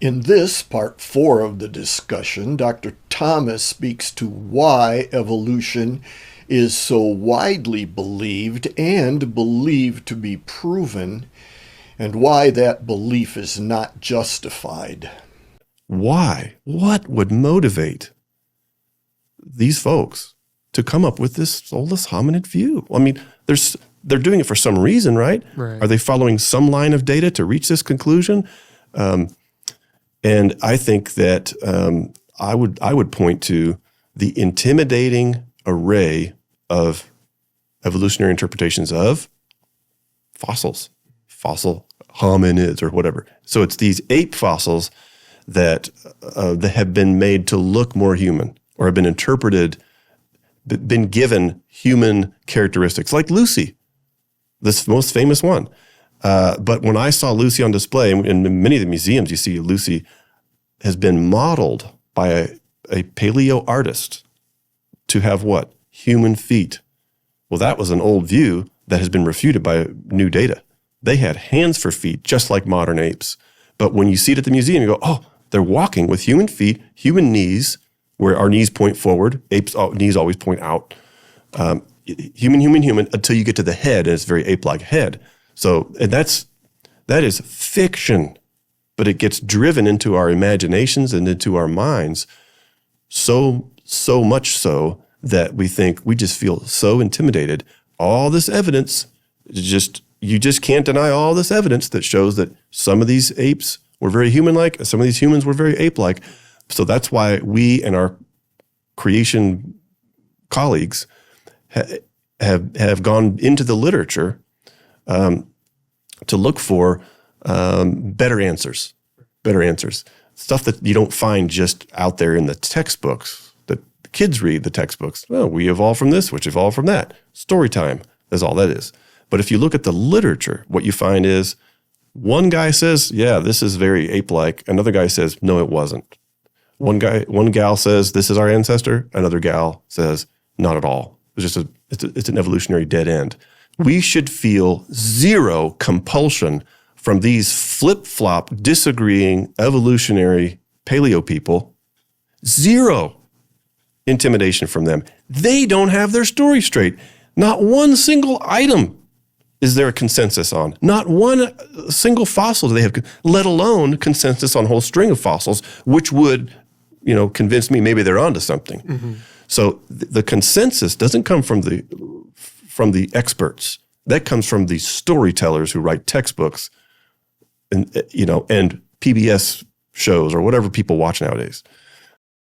In this, part 4 of the discussion, Dr. Thomas speaks to why evolution is so widely believed and believed to be proven, and why that belief is not justified. Why? What would motivate these folks to come up with this soulless hominid view? I mean, they're doing it for some reason, right? Are they following some line of data to reach this conclusion? And I think that I would point to the intimidating array of evolutionary interpretations of fossils, fossil hominids or whatever. So it's these ape fossils that have been made to look more human or have been interpreted, been given human characteristics, like Lucy, this most famous one. But when I saw Lucy on display, in many of the museums, you see Lucy has been modeled by a paleo artist to have what? Human feet. Well, that was an old view that has been refuted by new data. They had hands for feet, just like modern apes. But when you see it at the museum, you go, oh, they're walking with human feet, human knees, where our knees point forward. Apes' knees always point out. Human, until you get to the head, and it's a very ape-like head. So, and that is fiction, but it gets driven into our imaginations and into our minds so much so that we think we just feel so intimidated. All this evidence, you just can't deny all this evidence that shows that some of these apes were very human-like, and some of these humans were very ape-like. So that's why we and our creation colleagues have gone into the literature to look for better answers, stuff that you don't find just out there in the textbooks that the kids read, the textbooks. Oh, we evolved from this, which evolved from that. Story time is all that is. But if you look at the literature, what you find is one guy says, yeah, this is very ape-like. Another guy says, no, it wasn't. One gal says, this is our ancestor. Another gal says, not at all. It's an evolutionary dead end. We should feel zero compulsion from these flip-flop, disagreeing, evolutionary paleo people. Zero intimidation from them. They don't have their story straight. Not one single item is there a consensus on. Not one single fossil do they have, let alone consensus on a whole string of fossils, which would, convince me maybe they're onto something. Mm-hmm. So the consensus doesn't come from the experts. That comes from the storytellers who write textbooks and PBS shows or whatever people watch nowadays.